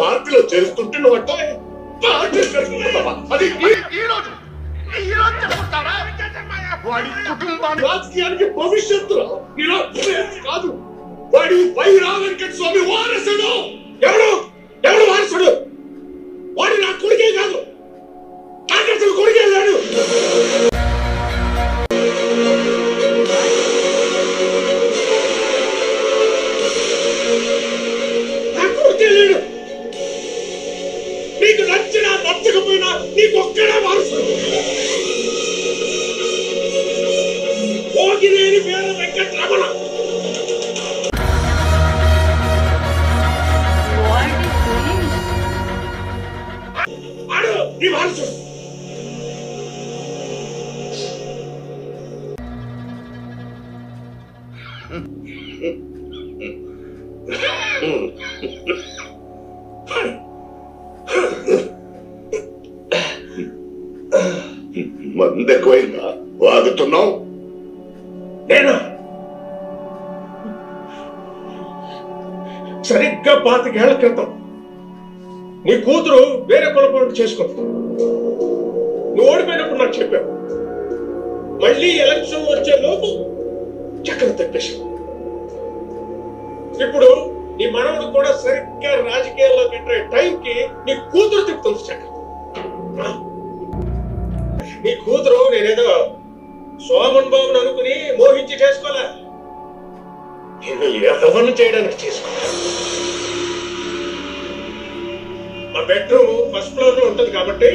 పార్టీలో చేరుస్తుంటే నువ్వు అంటే పార్టీ చేసుకుంటున్నావా? అది ఈ రోజు చెప్పుకుంటారా? వాడి కుటుంబాన్ని రాజకీయానికి భవిష్యత్తులో ఇలా కాదు. వాడి వైరా వెంకట స్వామి వారసుడు. ఎవడు ఎవడు వారసుడు? వాడి నా కొడుకే కాదు, నాకు అసలు కొడుకే లేడు. నీకు నచ్చినా నచ్చకపోయినా నీకొక్కడే వారసుడు. పోగినేని వీర వెంకటరమణ. ఆడు నీ వారసుడు. మంది ఎక్కువైందా వాగుతున్నావు? నేనా? సరిగ్గా 25 ఏళ్ల క్రితం నీ కూతురు వేరే కులపోటు చేసుకుంది. నువ్వు ఓడిపోయినప్పుడు నాకు చెప్పావు. మళ్ళీ ఎలక్షన్ వచ్చే లోపు చక్రం తెప్పేశావు. ఇప్పుడు నీ మనవడు కూడా సరిగ్గా రాజకీయాల్లోకి ఎంటర్ అయ్యే టైంకి నీ కూతురు తిప్పుతుంది చక్రం. నీ కూతురు నేనేదో సోమన్ బాబుని అనుకుని మోహించి చేసుకోలే, నేను ఎదవను చేయడానికి చేసుకోలే. మా బెడ్రూమ్ ఫస్ట్ ఫ్లోర్ లో ఉంటది కాబట్టి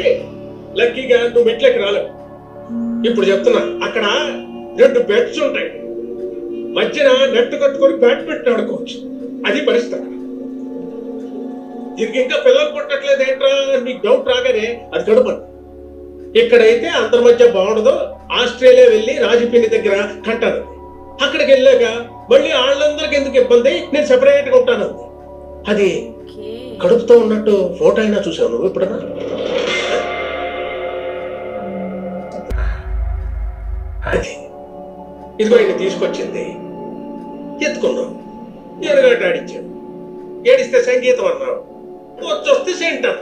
లక్కీగా నువ్వు మెట్లకి రాలేవు. ఇప్పుడు చెప్తున్నా, అక్కడ 2 బెడ్స్ ఉంటాయి. మధ్యన నెట్ కట్టుకొని బ్యాడ్మింటన్ ఆడుకోవచ్చు. అది పరిస్థితి. దీనికి ఇంకా పిల్లలు పుట్టట్లేదు ఏంట్రా నీకు డౌట్ రాగానే అది గడపదు. ఇక్కడైతే అంతర్మధ్య బాగుండదు. ఆస్ట్రేలియా వెళ్ళి రాజపిల్లి దగ్గర కంటాను. అక్కడికి వెళ్ళాక మళ్ళీ వాళ్ళందరికి ఎందుకు ఇబ్బంది, నేను సెపరేట్ గా ఉంటాను. అది కడుపుతో ఉన్నట్టు ఫోటో అయినా చూసావు నువ్వు ఎప్పుడన్నా? అది ఇదిగో ఆయన తీసుకొచ్చింది, ఎత్తుకున్నావు, ఎరగట ఆడించావు. ఏడిస్తే సంగీతం అన్నావు, వచ్చొస్తే సెంటర్.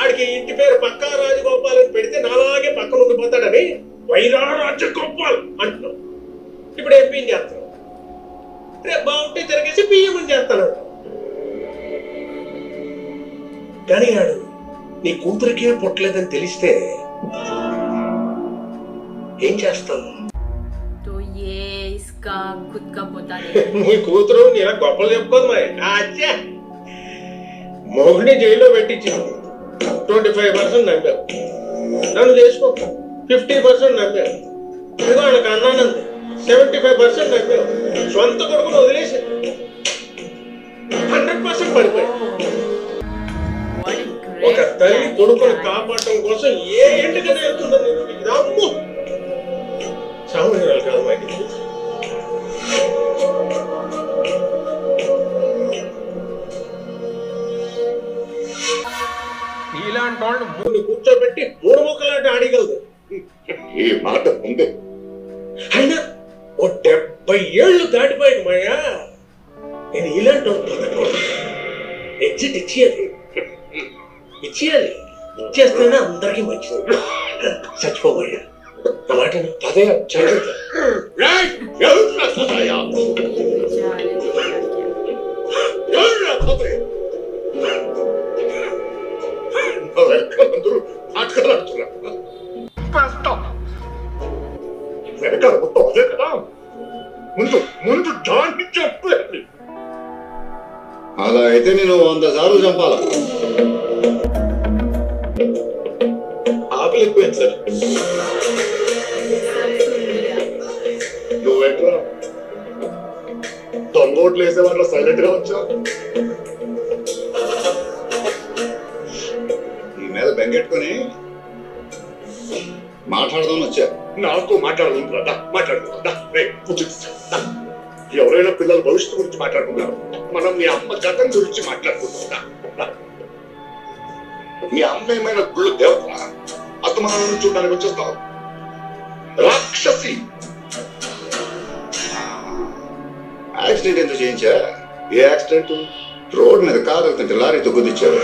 ఆడికి ఇంటి పేరు పక్కా రాజగోపాల్ అని పెడితే నాలాగే పక్కన ఉండిపోతాడని వైరా రాజగోపాల్ అంటున్నావు. ఇప్పుడు ఎంపీ చేస్తాను, రేపు బాగుంటే తిరగేసి బియ్యం చేస్తాను. కానీ ఆడు నీ కూతురికే పుట్టలేదని తెలిస్తే ఏం చేస్తావు? నీ కూతురు నీలా గొప్పలు చెప్పుకోదు మరి. అచ్చా, మోహిని జైల్లో పెట్టించింది. 25% నమ్మావు. నన్ను చేసుకో 50% నమ్మావు. ఇదిగో ఆయనకు అన్నానంది 75% నమ్మావు. సొంత కొడుకును వదిలేసి 100% పడిపోయావు. ఒక తల్లి కొడుకును కాపాడటం కోసం ఏ ఇంటికైనా వెళ్తుందని అమ్ము సామాన్యురాలు కాదు మా ఇంటికి. ఇలాంటి వాళ్ళు ముందు కూర్చోబెట్టి 3 ముక్కలాట ఆడగలదు. ఈ మాట ఉంది. అయినా ఓ 70 ఏళ్ళు దాటిపోయాడు మాయా. నేను ఇలాంటి వాళ్ళు ఎగ్జిట్ ఇచ్చేయాలి, ఇచ్చేస్తేనే అందరికీ మంచిది. చచ్చిపోబోయా నా మాట అదే చదువుతా. వెనకాల మొత్తం అదే కదా. ముందు ముందు దాన్ని చెప్పండి. అలా అయితే నేను 100 సార్లు చంపాల. ఆకలి ఎక్కువైంది సార్. నువ్వెట్రా దొంగోట్లు వేసే వాళ్ళ సైలెంట్ గా వచ్చా? ఈ మీద బెంగెట్టుకొని మాట్లాడదామని వచ్చా. నాకు మాట్లాడుకుంటున్నా, మాట్లాడుకుంటా. ఎవరైనా పిల్లల భవిష్యత్తు గురించి మాట్లాడుకుంటారు, మనం మీ అమ్మ గతం గురించి మాట్లాడుకుంటున్నా. మీ అమ్మ ఏమైనా గుళ్ళు దేవత అస్తమానం చూడడానికి వచ్చేస్తావు? రాక్షసి. యాక్సిడెంట్ ఎందుకు చేయించా? ఏ యాక్సిడెంట్? రోడ్ మీద కారు వెళ్తుంటే లారీతో కుదిచ్చారు.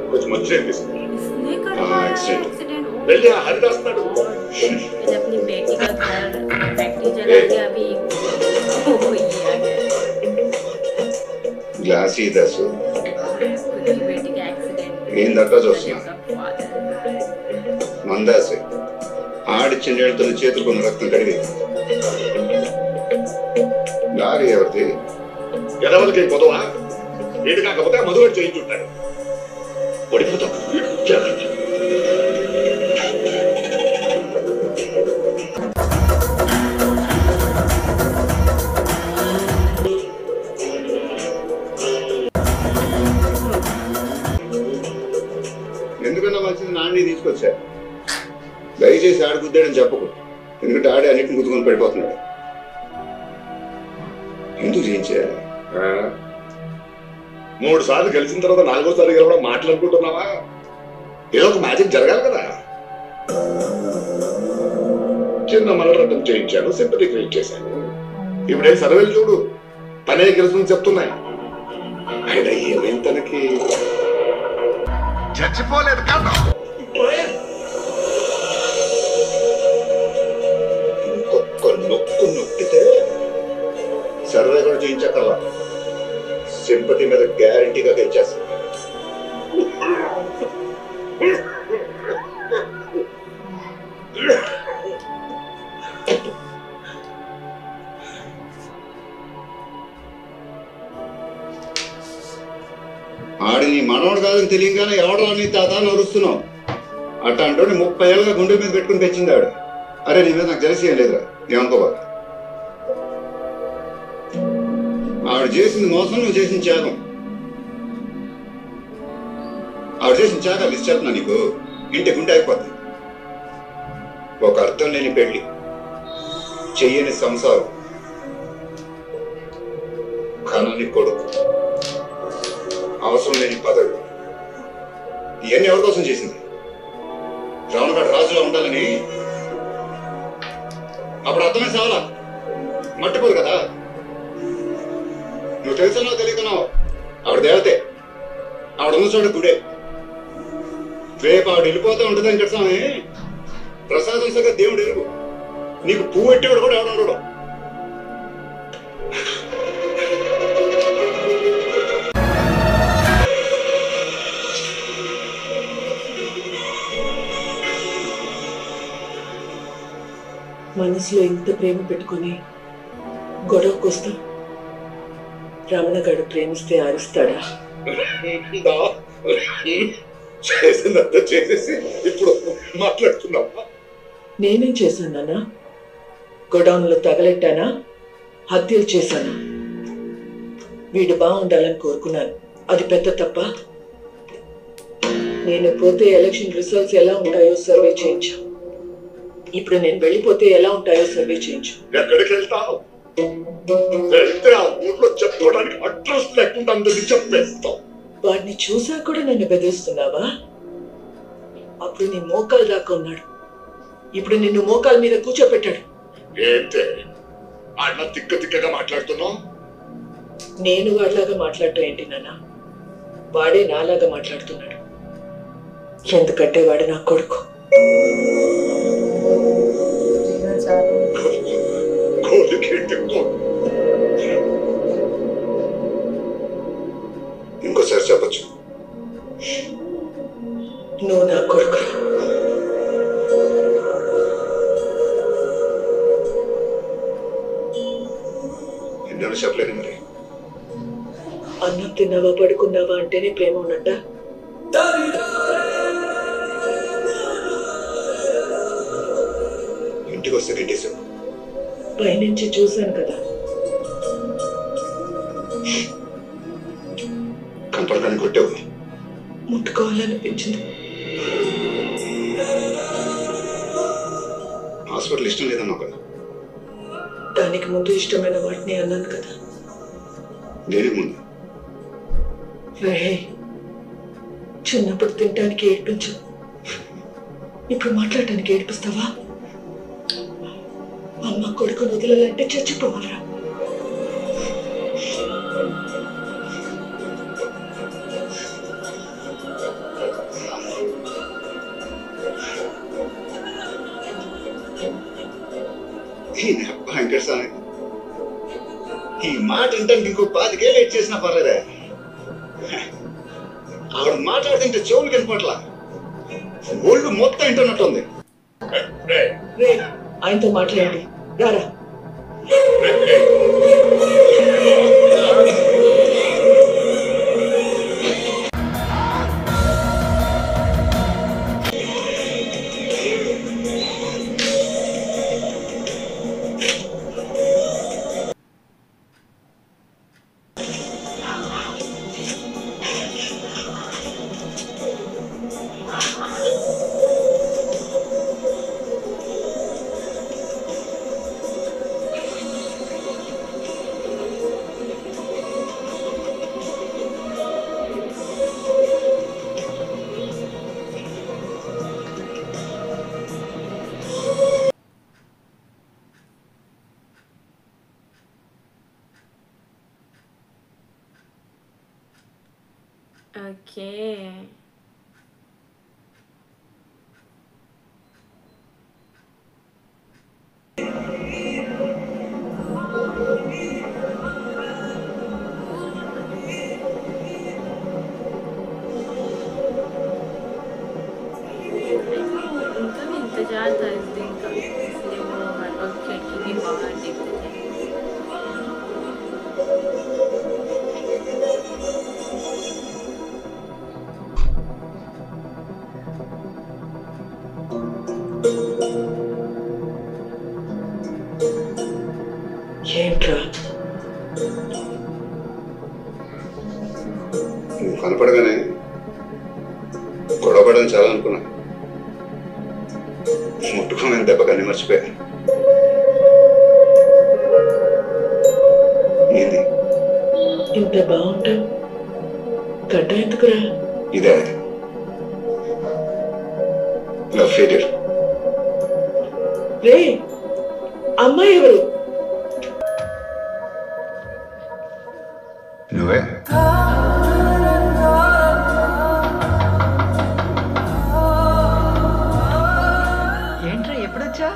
కొంచెం మంచిగా తీసుకుని इसने करवाया accident. एक्सीडेंट। వెళ్ళి ఆ హరిదాస్తున్నాడు. मैंने अपनी बेटी का घर फैक्ट्री जला दिया अभी। ओ ये आ गया। గ్లాస్ ఈ దశ खुद की बेटी का एक्सीडेंट। ఏందక్క చూస్తున్నా? మందాసి ఆడిచ్చిన నీళ్ళతో చేతులుకున్న రక్తం కడిగి లారీ ఎవరిది? ఎదవలకి పొదవా ఏది కాకపోతే మధుగడు చేయించుంటాడు. పడిపోతాం. జాగ్రత్త. ఎందుకన్నా మంచిది నాన్ని తీసుకొచ్చా. దయచేసి ఆడి గుద్దాడని చెప్పకు, ఎందుకంటే ఆడే అన్నిటిని గుద్దుకొని పడిపోతున్నాడు. ఎందుకు చేయించాలి? 3 సార్లు గెలిచిన తర్వాత 4వ సారి గెలవడం మాట్లాడుకుంటున్నావా? ఏదో ఒక మ్యాజిక్ జరగాలి కదా. చిన్న మనోరంజన చేయించాను, సింపతి క్రియేట్ చేశాను. ఇప్పుడే సర్వేలు చూడు, పనే గెలుస్తుందని చెప్తున్నాయి. అయినా ఏమైంది తనకి? చచ్చిపోలేదు కాదు. ఇంకొక నొక్కు నొక్కితే సర్వే కూడా చేయించక్కర్లా, సింపతి మీద గ్యారంటీగా గెలిచేస్తాం. ఆడి నీ మనోడు కాదని తెలియగానే ఎవడో నీ తాత నరుస్తున్నావు. అట్లా అంటూ 30 ఏళ్ళగా గుండె మీద పెట్టుకుని తెచ్చింది ఆవిడ. అరే నీ మీద నాకు జలసి ఏం లేదురా, ఏమనుకోవా. ఆవిడ చేసింది మోసం, నువ్వు చేసిన త్యాగం. ఆవిడ చేసిన త్యాగాలు ఇచ్చి చెప్తున్నా నీకు, ఇంటి గుండె అయిపోద్ది. ఒక అర్థం లేని పెళ్లి, చెయ్యని సంసారం, కనని కొడుకు, అవసరం లేని పదవి, ఇవన్నీ ఎవరి కోసం చేసింది? రావణగాడు రాజులో ఉండాలని. అప్పుడు అర్థమే సావాలా, మట్టిపోదు కదా. నువ్వు తెలుసున్నావు తెలియకున్నావు, ఆవిడ దేవతే, ఆవిడ ఉన్న చోట గుడే. రేపు ఆవిడ వెళ్ళిపోతూ ఉంటుందని కడసామే ప్రసాదం సగా దేవుడు ఎరుగు. నీకు పువ్వు పెట్టేవాడు కూడా ఎవడు ఉండడు. మనసులో ఇంత ప్రేమ పెట్టుకుని గొడవకు వస్తా. రమణగాడు ప్రేమిస్తే అరుస్తాడా? చేసిందంతా చేసేసి ఇప్పుడు మాట్లాడుతున్నావా? నేనేం చేశాను నాన్న? గొడౌన్లో తగలెట్టానా? హత్యలు చేశానా? వీడు బాగుండాలని కోరుకున్నాను, అది పెద్ద తప్ప? నేను పోతే ఎలక్షన్ రిజల్ట్స్ ఎలా ఉంటాయో సర్వే చేయించు. ఇప్పుడు నేను వెళ్ళిపోతే ఎలా ఉంటాయో సర్వే చేయించు. ఎక్కడికి వెళ్తావు? వెళ్తే ఆ ఊర్లో చెప్పుకోవడానికి అడ్రస్ లేకుండా అందరికి చెప్పేస్తావు. వాడిని చూసా కూడా నన్ను బెదిరిస్తున్నావా? అప్పుడు నీ మోకాలు దాకా ఉన్నాడు, ఇప్పుడు నిన్ను మోకాల మీద కూర్చోపెట్టాడు. ఏంటే అన్న తిక్కగా మాట్లాడుతున్నావు? నేను వాడిలాగా మాట్లాడటం ఏంటి నాన్న? వాడే నాలాగా మాట్లాడుతున్నాడు. ఎందుకంటే వాడు నా కొడుకు. ఇంకోసారి చెప్పచ్చు, నువ్వు నా కొడుకు. ఎన్నో చెప్పలేదు మరి. అన్నం తిన్నావా పడుకున్నావా అంటేనే ప్రేమ ఉన్నట్ట? ఇంటికి వస్తే తింటేసావు. పైనుంచి చూశాను కదా. కంపల్కని కొట్టావు. ముట్టుకోవాలనిపించింది. హాస్పిటల్ ఇష్టం లేదన్నావు కదా. దానికి ముందు ఇష్టమైన వాటిని అన్నాను కదా. దేనికి ముందు? చిన్నప్పుడు తినడానికి ఏడ్పించు, ఇప్పుడు మాట్లాడటానికి ఏడిపిస్తావా? అమ్మ కొడుకును వదలాలంటే చచ్చిపోవాలరా. వెంకటస్వామి, ఈ మాట వింటానికి ఇంకో 5 ఏళ్ళు లేట్ చేసినా పర్లేదే. ఆవిడ మాట్లాడుతుంటే చెవులు కనపట్లా, ఒళ్ళు మొత్తం వింటున్నట్టుంది. రే ఆయనతో మాట్లాడండి, రారా. Okay. उनका भी इंतजार था इस दिन का, इसलिए वो हर वक्त खिड़की के बाहर देखते थे. ఏంట్రా నువ్వు కనపడగానే గొడవపడడం చాలా అనుకున్నా. ముట్టుకోమని దెబ్బకన్నీ మర్చిపోయాను. ఏంది ఇంత బాగుంటావు, గడ్డ ఎందుకురా? ఇదే లవ్ ఫెయిల్యూర్. రే అమ్మాయి ఎవరు? నువ్వే. ఏంట్రా ఎప్పుడొచ్చా?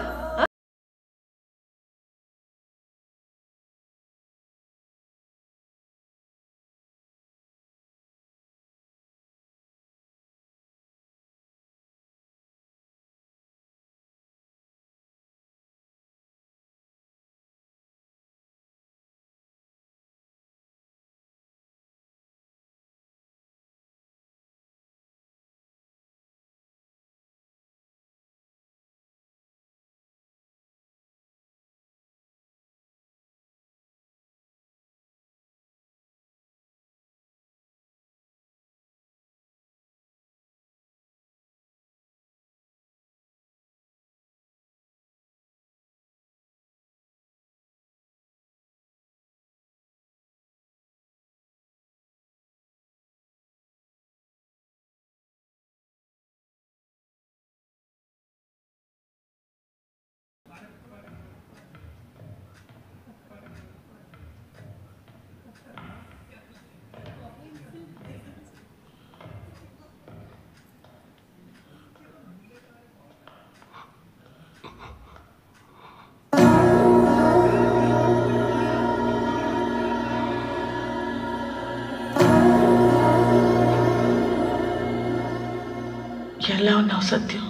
ఎలా ఉన్నావు సత్యం?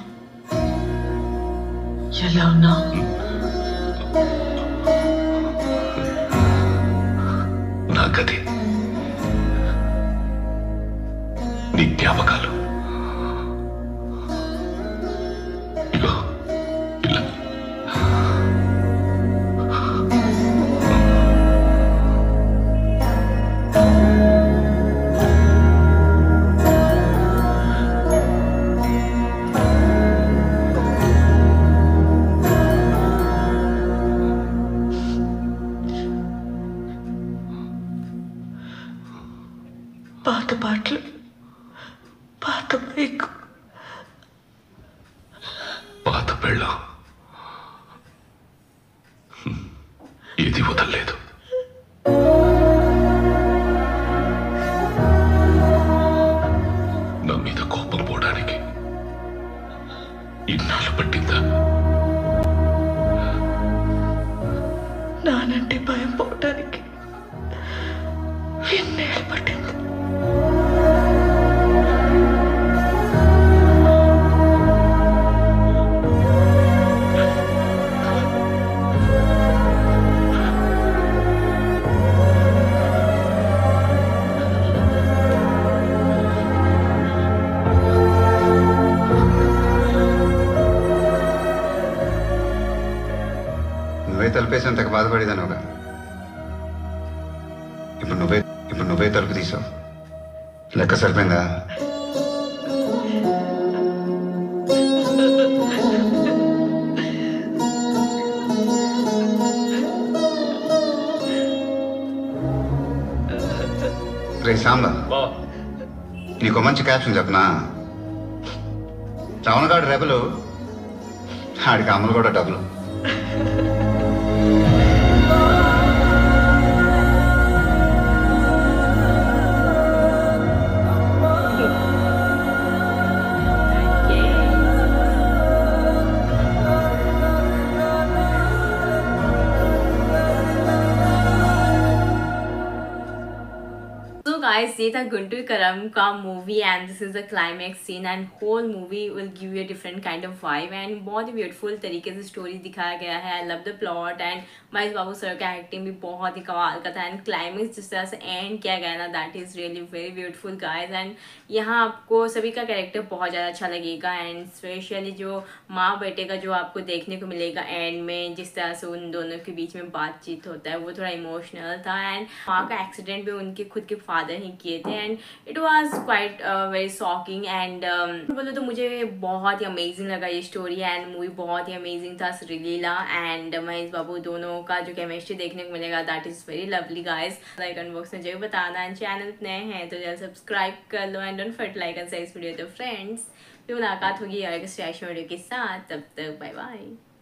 ఎలా ఉన్నావు? నా గది, నీ జ్ఞాపకాలు. ఇగో ఇలా. పాత పాటలు, పాత బైక్, పాత పెళ్ళం, ఏది వదలలేదు. నా మీద కోపం పోవడానికి ఇన్నాళ్ళు పట్టిందా? నానంటే భయం పోవటానికి ఎన్నేళ్ళు పట్టింది. నువ్వే తలుపేసేంతకు బాధపడేదానుగా. ఇప్పుడు నువ్వే తలుపు తీసావు. లెక్క సరిపోయిందా? రే సాంబా, నీకు మంచి క్యాప్షన్ చెప్పనా? చవనగాడు రెబలు, ఆడికి అమలు కూడా డబ్బులు. Guys, ये था गुंटूर करम का movie and this is the climax scene and whole movie will give you a different kind of vibe and बहुत ही ब्यूटीफुल तरीके से स्टोरी दिखाया गया है. I love the plot and Mahesh Babu sir का एक्टिंग भी बहुत ही कमाल का था एंड क्लाइमैक्स जिस तरह से एंड किया गया ना, that is really very beautiful guys. And यहाँ आपको सभी का कैरेक्टर बहुत ज़्यादा अच्छा लगेगा एंड स्पेशली जो माँ बेटे का जो आपको देखने को मिलेगा एंड में, जिस तरह से उन दोनों के बीच में बातचीत होता है, वो थोड़ा इमोशनल था. एंड माँ का एक्सीडेंट भी उनके खुद के फादर ही किए थे and it was quite very shocking. And बोलो तो मुझे बहुत ही अमेजिंग लगा ये स्टोरी एंड मूवी बहुत ही अमेजिंग था. श्रीलीला एंड महेश बाबू दोनों का जो केमिस्ट्री देखने को मिलेगा, that is very lovely guys. Like comment box में जरूर बताना एंड चैनल नए हैं तो जल्द सब्सक्राइब कर लो and don't forget like and share इस वीडियो तो फ्रेंड्स. फिर मुलाकात होगी और एक स्पेशल वीडियो के साथ. तब तक बाय बाय.